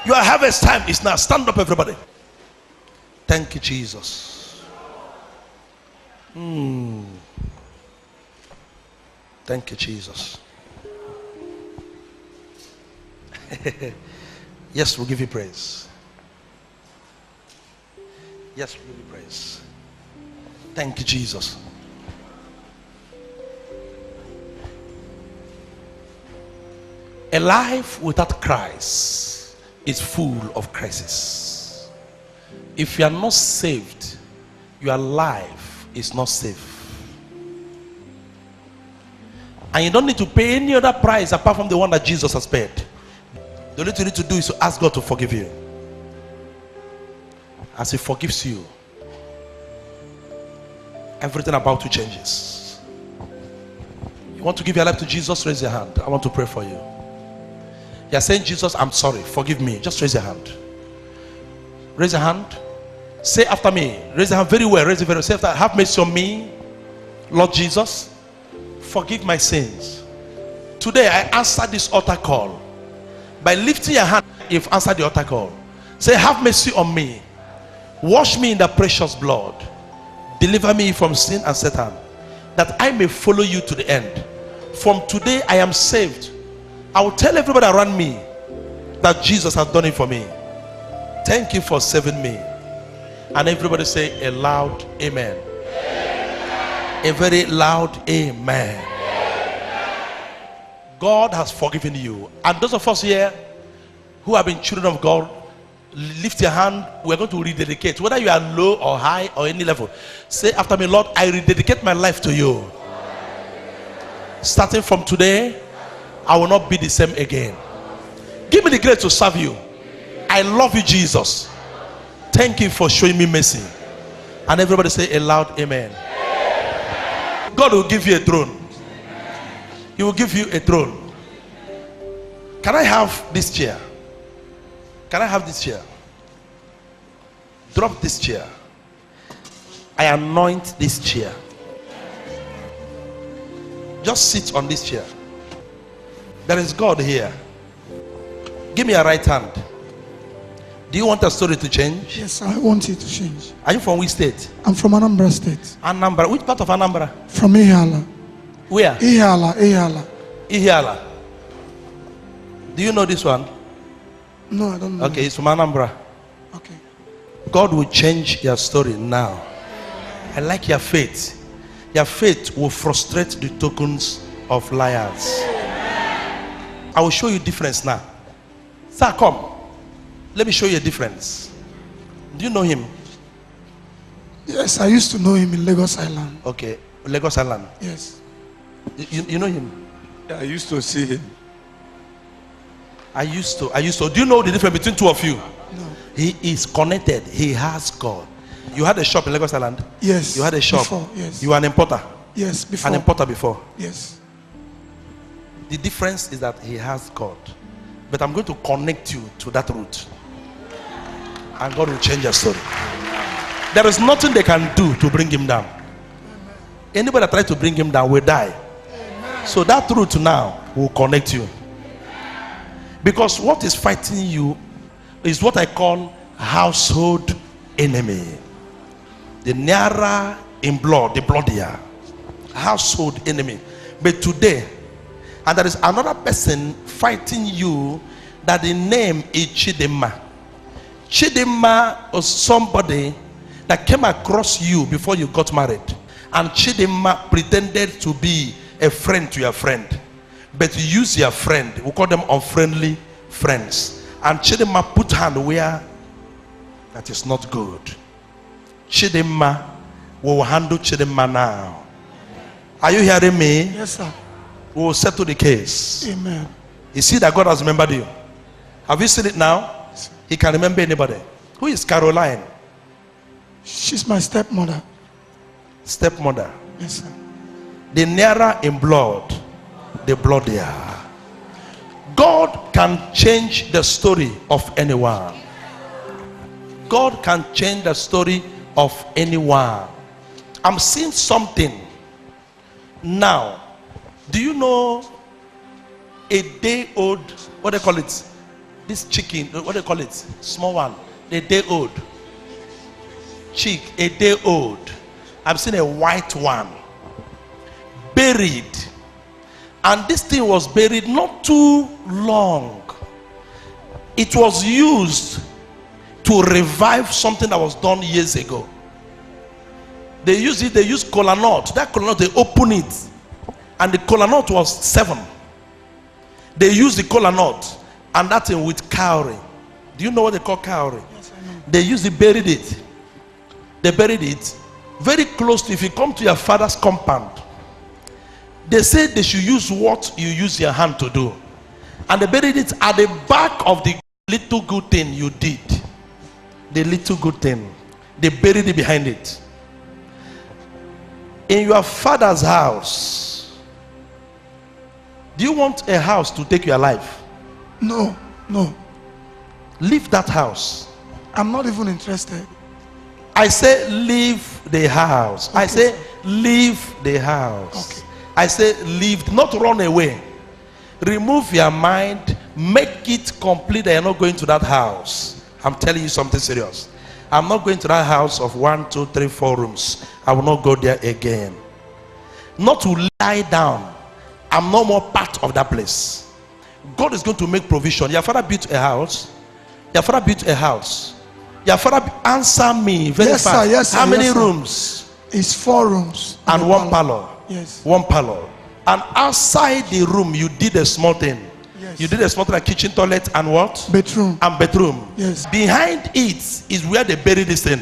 Your harvest time is now. Stand up, everybody. Thank you, Jesus. Thank you, Jesus. Yes, we'll give you praise. Yes, we'll give you praise. Thank you, Jesus. A life without Christ is full of crisis. If you are not saved, your life is not safe. And you don't need to pay any other price apart from the one that Jesus has paid. The only thing you need to do is to ask God to forgive you. As He forgives you, everything about you changes. You want to give your life to Jesus? Raise your hand. I want to pray for you. You are saying, Jesus, I'm sorry, forgive me. Just raise your hand. Raise your hand. Say after me. Raise your hand very well. Raise it very well. Say after, have mercy on me, Lord Jesus. Forgive my sins. Today I answer this altar call. By lifting your hand, you've answered the altar call. Say, have mercy on me. Wash me in the precious blood. Deliver me from sin and Satan, that I may follow you to the end. From today I am saved. I will tell everybody around me that Jesus has done it for me. Thank you for saving me. And everybody say a loud amen. Amen. A very loud amen. Amen. God has forgiven you. And those of us here who have been children of God, lift your hand. We're going to rededicate. Whether you are low or high or any level, say after me, Lord, I rededicate my life to you. Starting from today, I will not be the same again. Give me the grace to serve you. I love you, Jesus. Thank you for showing me mercy. And everybody say a loud amen. God will give you a throne. He will give you a throne. Can I have this chair? Can I have this chair? Drop this chair. I anoint this chair. Just sit on this chair. There is God here. Give me a right hand. Do you want a story to change? Yes, I want it to change. Are you from which state? I'm from Anambra State. Anambra. Which part of Anambra? From Ihiala. Where? Ihiala. Ihiala. Do you know this one? No, I don't know. Okay, it's from Anambra. Okay. God will change your story now. I like your faith. Your faith will frustrate the tokens of liars. I will show you difference now. Sir, come. Let me show you a difference. Do you know him? Yes, I used to know him in Lagos Island. Okay, Lagos Island. Yes. You know him? Yeah, I used to see him. I used to. Do you know the difference between two of you? No. He is connected. He has God. You had a shop in Lagos Island? Yes. You had a shop? Before, yes. You were an importer? Yes, before. An importer before? Yes. The difference is that he has God. But I'm going to connect you to that route. And God will change your story. There is nothing they can do to bring him down. Anybody that tries to bring him down will die. So that route now will connect you. Because what is fighting you is what I call household enemy. The nearer in blood, the bloodier. Household enemy. But today, and there is another person fighting you that the name is Chidema. Chidema was somebody that came across you before you got married. And Chidema pretended to be a friend to your friend. But you use your friend. We call them unfriendly friends. And Chidema put hand where that is not good. Chidema will handle Chidema now. Are you hearing me? Yes, sir. We will settle the case. Amen. You see that God has remembered you. Have you seen it now? He can remember anybody. Who is Caroline? She's my stepmother. Stepmother. Yes, sir. The nearer in blood, the bloodier. God can change the story of anyone. God can change the story of anyone. I'm seeing something now. Do you know a day old, what do they call it? This chicken, what do they call it? Small one. A day old. Chick, a day old. I've seen a white one. Buried. And this thing was buried not too long. It was used to revive something that was done years ago. They use kola nut. That kola nut, they open it. And the kola nut was 7. They used the kola nut and that thing with cowrie. Do you know what they call cowrie? Yes, I know. They used it, buried it. They buried it very close to, if you come to your father's compound, they said they should use what you use your hand to do. And they buried it at the back of the little good thing you did. The little good thing. They buried it behind it. In your father's house, do you want a house to take your life? No, no. Leave that house. I'm not even interested. I say leave the house. Okay, I say sir. leave the house. Okay. I say leave, not run away. Remove your mind, make it complete that you're not going to that house. I'm telling you something serious. I'm not going to that house of 1, 2, 3, 4 rooms. I will not go there again. Not to lie down. I'm no more part of that place. God is going to make provision. Your father built a house. Your father built a house. Your father, answer me very Yes, fast. sir. Yes, sir. How many Yes, sir. rooms? It's 4 rooms. And a 1 parlor. Yes. 1 parlor. And outside the room, you did a small thing. Yes. You did a small thing like kitchen, toilet, and what? Bedroom. And bedroom. Yes. Behind it is where they buried this thing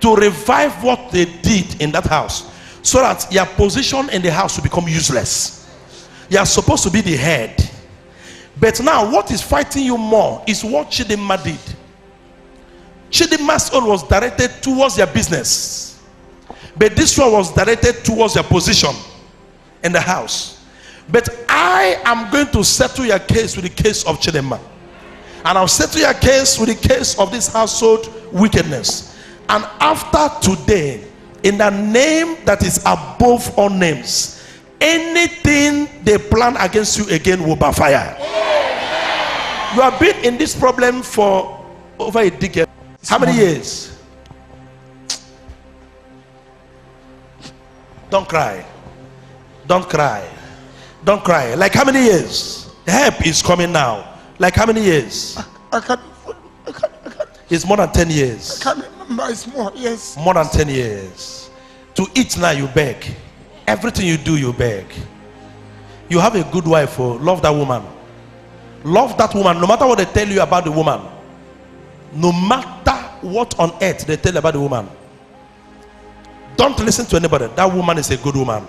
to revive what they did in that house, so that your position in the house will become useless. You are supposed to be the head, but now what is fighting you more is what Chidema did. Chidema's own was directed towards your business, but this one was directed towards your position in the house. But I am going to settle your case with the case of Chidema, and I'll settle your case with the case of this household wickedness. And after today, in the name that is above all names, anything they plan against you again will backfire. You have been in this problem for over a decade. How many years? Don't cry. Don't cry. Don't cry. Like how many years? Help is coming now. Like how many years? I can't. It's more than 10 years. I can't remember. It's more. Yes. More than 10 years. To eat now, you beg. Everything you do, you beg. You have a good wife. Oh, love that woman. Love that woman. No matter what they tell you about the woman. No matter what on earth they tell you about the woman. Don't listen to anybody. That woman is a good woman.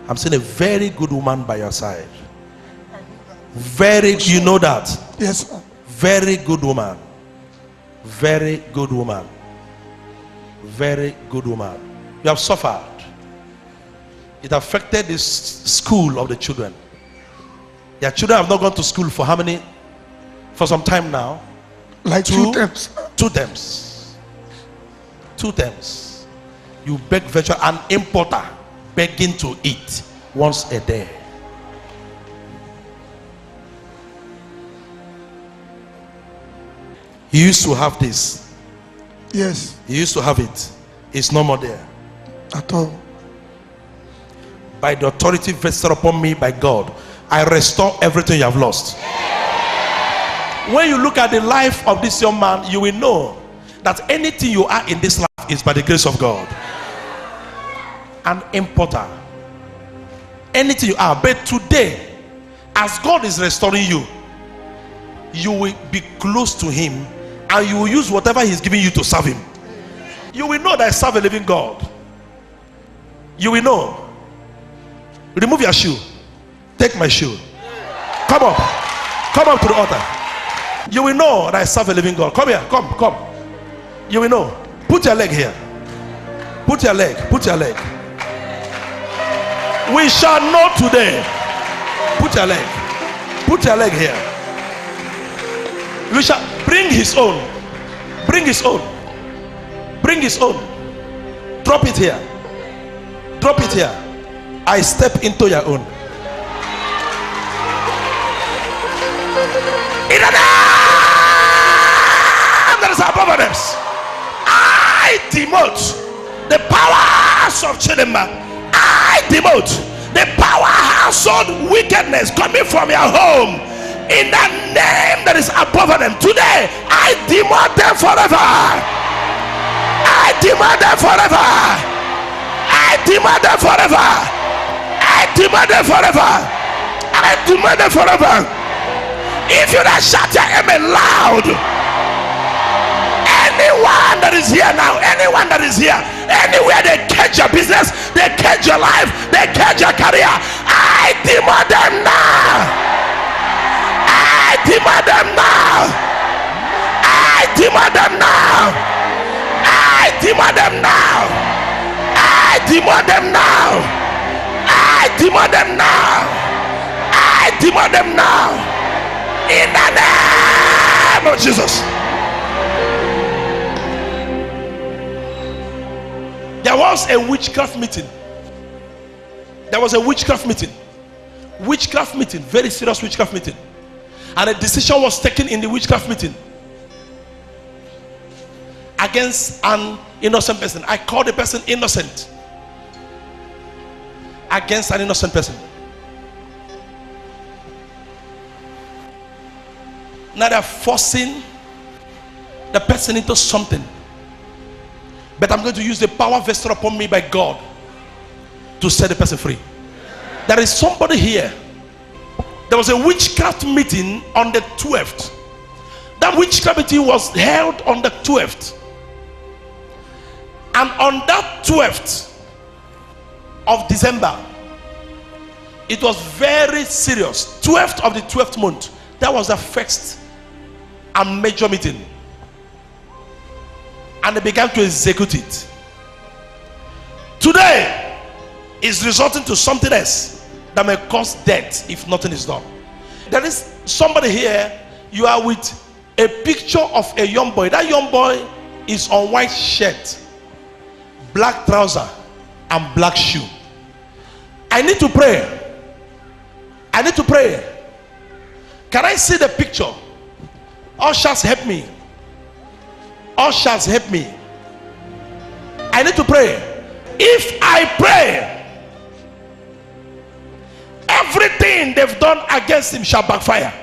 I'm saying a very good woman by your side. Very, you know that. Yes, sir. Very good woman. Very good woman. Very good woman. You have suffered. It affected the school of the children. Your children have not gone to school for how many? for some time now. Like two times. 2 terms. 2 terms. You beg virtual an importer begging to eat once a day. He used to have this. Yes. He used to have it. It's no more there. At all. By the authority vested upon me by God, I restore everything you have lost. When you look at the life of this young man, you will know that anything you are in this life is by the grace of God. An importer. Anything you are. But today, as God is restoring you, you will be close to him and you will use whatever he's giving you to serve him. You will know that I serve a living God. You will know. Remove your shoe. Take my shoe. Come up. Come up to the altar. You will know that I serve a living God. Come here. Come. You will know. Put your leg here. Put your leg. Put your leg. We shall know today. Put your leg. Put your leg here. We shall bring his own. Bring his own. Bring his own. Drop it here. Drop it here. I step into your own. In the name that is above our names, I demote the powers of Chidema. I demote the power household wickedness coming from your home. In the name that is above them, today I demote them forever. I demote them forever. I demand them forever. I demand them forever. I demand them forever. If you don't shout your amen loud, anyone that is here now, anyone that is here, anywhere they catch your business, they catch your life, they catch your career, I demand them now. I demand them now. I demand them now. I demand them now. I demand them now. I demand them now. I demand them now. In the name of Jesus. There was a witchcraft meeting. There was a witchcraft meeting. Witchcraft meeting. Very serious witchcraft meeting. And a decision was taken in the witchcraft meeting against an innocent person. I call the person innocent. Against an innocent person. Now they're forcing the person into something. But I'm going to use the power vested upon me by God to set the person free. There is somebody here. There was a witchcraft meeting on the 12th. That witchcraft meeting was held on the 12th. And on that 12th of December, it was very serious. 12th of the 12th month. That was the first and major meeting. And they began to execute it. Today is resulting to something else that may cause death if nothing is done. There is somebody here, you are with a picture of a young boy. That young boy is on white shirt, black trouser, and black shoe. I need to pray. I need to pray. Can I see the picture? Ushers, help me. Ushers, help me. I need to pray. If I pray, everything they've done against him shall backfire.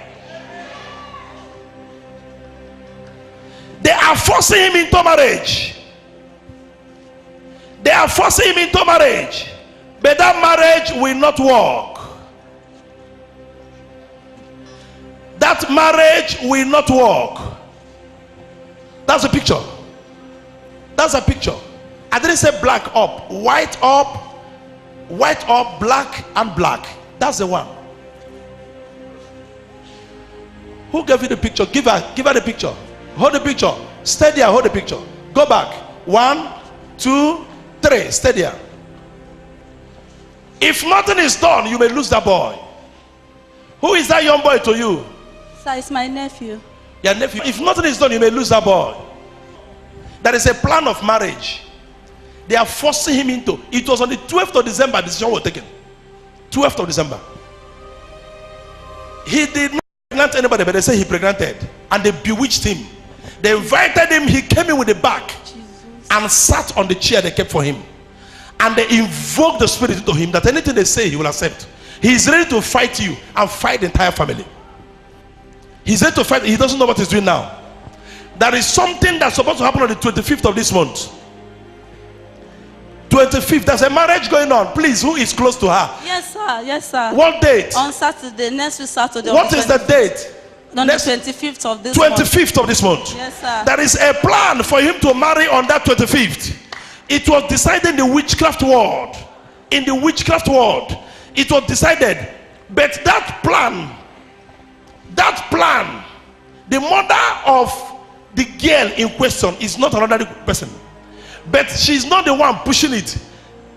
They are forcing him into marriage. They are forcing him into marriage. But that marriage will not work. That marriage will not work. That's a picture. That's a picture. I didn't say black up, white up, black and black. That's the one. Who gave you the picture? Give her the picture. Hold the picture. Stay there. Hold the picture. Go back. 1, 2, 3. Stay there. If nothing is done, you may lose that boy. Who is that young boy to you? Sir, it's my nephew. Your nephew. If nothing is done, you may lose that boy. There is a plan of marriage. They are forcing him into. It was on the 12th of December the decision was taken. 12th of December. He did not pregnant anybody, but they say he pregnanted. And they bewitched him. They invited him. He came in with a bag and sat on the chair they kept for him. And they invoked the spirit into him that anything they say he will accept. He is ready to fight you and fight the entire family. He's ready to fight. He doesn't know what he's doing now. There is something that's supposed to happen on the 25th of this month. 25th, there's a marriage going on. Please, who is close to her? Yes, sir. Yes, sir. What date? On Saturday, next week Saturday. What is the date? On Next, the 25th of this month. 25th of this month. Yes, sir. There is a plan for him to marry on that 25th. It was decided in the witchcraft world. In the witchcraft world, it was decided. But that plan, the mother of the girl in question is not another person. But she's not the one pushing it.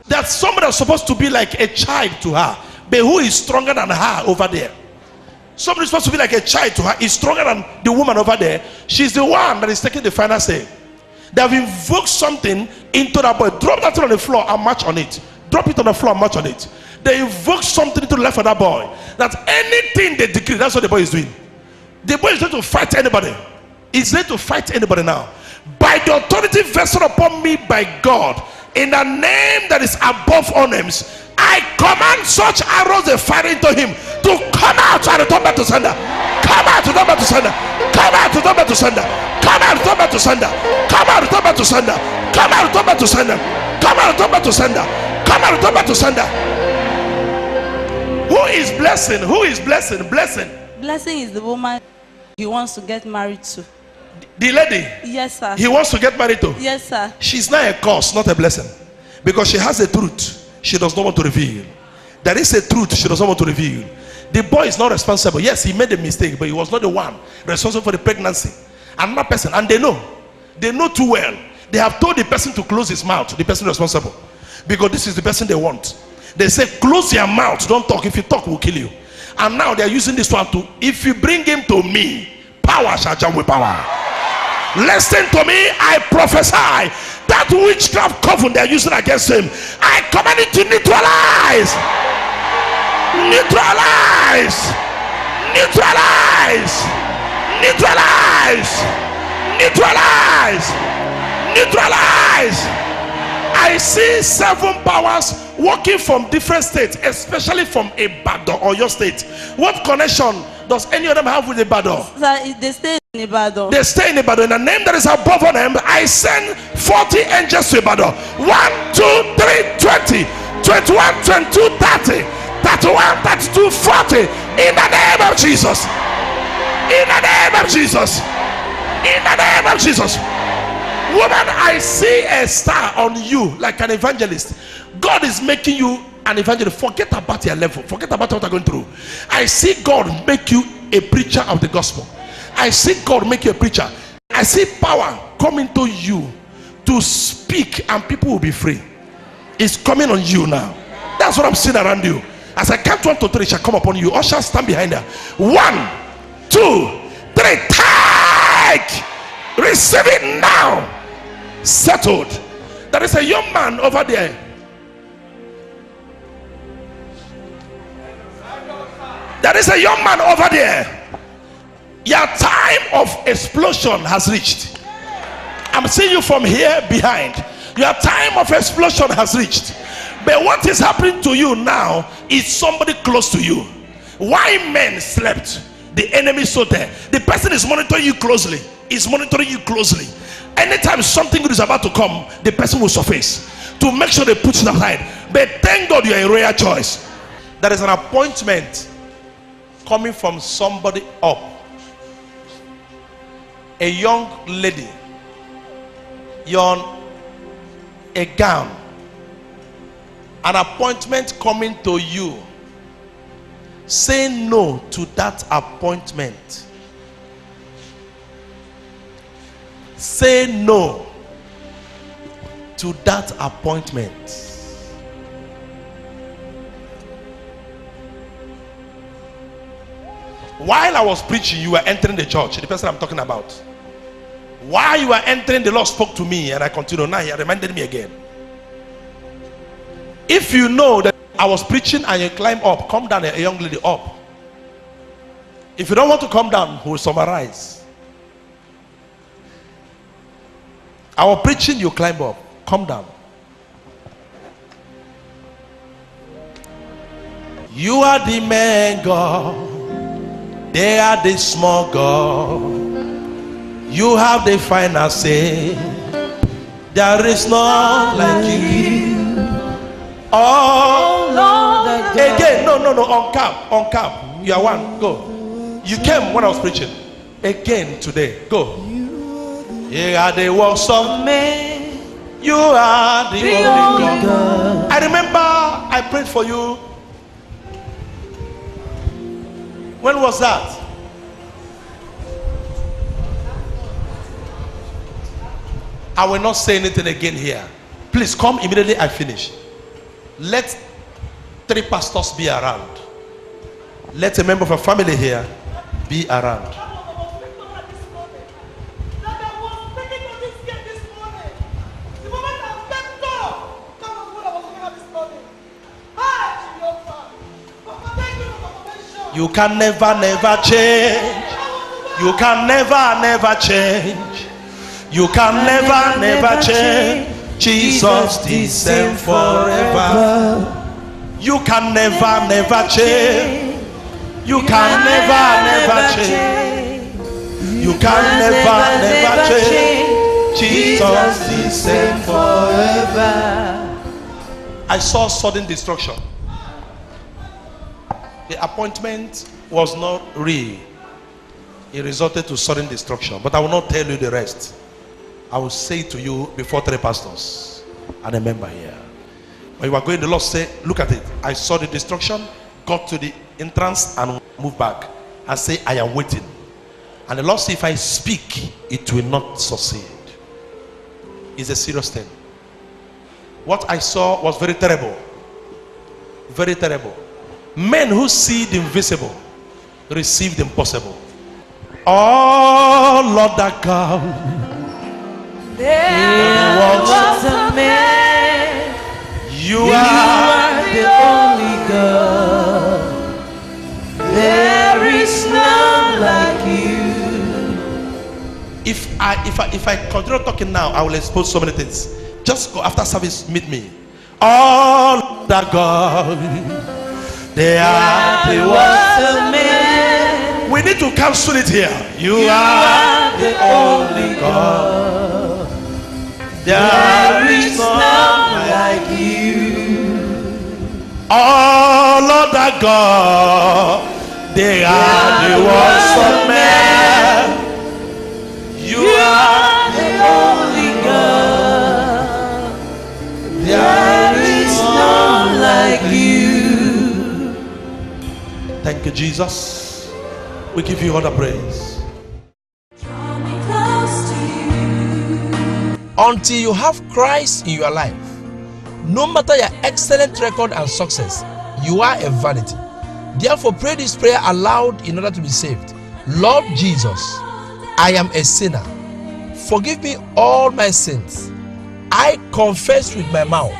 That's somebody that's supposed to be like a child to her, but who is stronger than her over there. Somebody supposed to be like a child to her is stronger than the woman over there. She's the one that is taking the final say. They have invoked something into that boy. Drop that on the floor and march on it. Drop it on the floor and march on it. They invoke something into the life of that boy. That anything they decree, that's what the boy is doing. The boy is ready to fight anybody. He's ready to fight anybody now. By the authority vested upon me by God, in the name that is above all names, I command such arrows they fire into him to come out and return back to sender. Come out, return back to sender. Come out, return back to sender. Come out, return back to sender. Come out, return back to sender. Come out, return back to sender. Come out, return back to sender. Come out, return back to sender. Who is blessing? Who is blessing? Blessing. Blessing is the woman he wants to get married to. The lady. Yes, sir. He wants to get married to. Yes, sir. She's not a curse, not a blessing, because she has a truth she does not want to reveal. There is a truth she does not want to reveal. The boy is not responsible. Yes, he made a mistake, but he was not the one responsible for the pregnancy. Another person, and they know too well. They have told the person to close his mouth, the person responsible, because this is the person they want. They say, close your mouth, don't talk. If you talk, we'll kill you. And now they are using this one to, if you bring him to me, power shall jump with power. Listen to me, I prophesy that witchcraft coven they are using against him, I command it to neutralize. Neutralize. Neutralize. Neutralize. Neutralize. Neutralize. I see 7 powers working from different states, especially from Ibadan or your state. What connection does any of them have with Ibadan? Sir, they stay in Ibadan. They stay in Ibadan. In the name that is above all them, I send 40 angels to Ibadan. 1, 2, 3, 20, 21, 22, 30, 31, 32, 40. In the name of Jesus. In the name of Jesus. In the name of Jesus. Woman, I see a star on you like an evangelist. God is making you an evangelist. Forget about your level. Forget about what you're going through. I see God make you a preacher of the gospel. I see God make you a preacher. I see power coming to you to speak, and people will be free. It's coming on you now. That's what I'm seeing around you. As I count 1 to 3, it shall come upon you. Ushers, stand behind her. 1, 2, 3. Take. Receive it now. Settled. There is a young man over there. There is a young man over there. Your time of explosion has reached. I'm seeing you from here behind. Your time of explosion has reached. But what is happening to you now is somebody close to you. Why men slept? The enemy is so there. The person is monitoring you closely. Is monitoring you closely. Anytime something good is about to come, the person will surface to make sure they put it aside. But thank God you are a rare choice. There is an appointment coming from somebody up. A young lady, young, a gown, an appointment coming to you. Say no to that appointment. Say no to that appointment. While I was preaching, you were entering the church. The person I'm talking about. While you were entering, the Lord spoke to me and I continued. Now he reminded me again. If you know that I was preaching and you climb up, come down, a young lady up. If you don't want to come down, we'll summarize. I was preaching, you climb up, come down. You are the man God, they are the small God. You have the final say. There is none like you. Oh Lord, again, no, on cap. You are one. Go. You came when I was preaching. Again today. Go. You are the works of men. You are the only God. I remember I prayed for you. When was that? I will not say anything again here. Please come immediately I finish. Let 3 pastors be around. Let a member of a family here be around. You can never change. You can never change. You can never change. Jesus the same forever. You can never change. You can never change. You can never change. Jesus the same forever. I saw sudden destruction. The appointment was not real. It resulted to sudden destruction. But I will not tell you the rest. I will say to you before 3 pastors and a member here. When you are going, the Lord say, look at it. I saw the destruction, got to the entrance and moved back. I say, I am waiting. And the Lord say, if I speak, it will not succeed. It's a serious thing. What I saw was very terrible. Very terrible. Men who see the invisible receive the impossible. Oh Lord, that God. There was a man. You are the only God. There is none like you. If I continue talking now, I will expose so many things. Just go after service, meet me. All that God. There was a man. We need to cancel it here. You are the only God. There is none like you. All other God, they are the works of man. You are the only God. There is none like you. Thank you, Jesus. We give you all the praise. Until you have Christ in your life, no matter your excellent record and success, you are a vanity. Therefore, pray this prayer aloud in order to be saved. Lord Jesus, I am a sinner. Forgive me all my sins. I confess with my mouth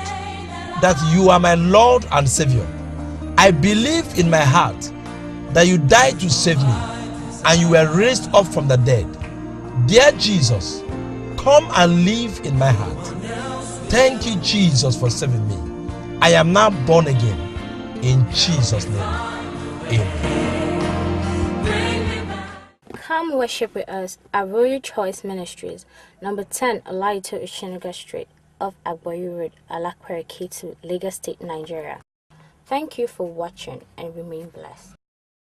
that you are my Lord and Savior. I believe in my heart that you died to save me and you were raised up from the dead. Dear Jesus, come and live in my heart. Thank you, Jesus, for saving me. I am now born again. In Jesus' name, amen. Come worship with us at Royal Choice Ministries, number 10 Alaito Ishinaga Street, off Agboyu Road, Alakwara, Ketu, Lagos State, Nigeria. Thank you for watching and remain blessed.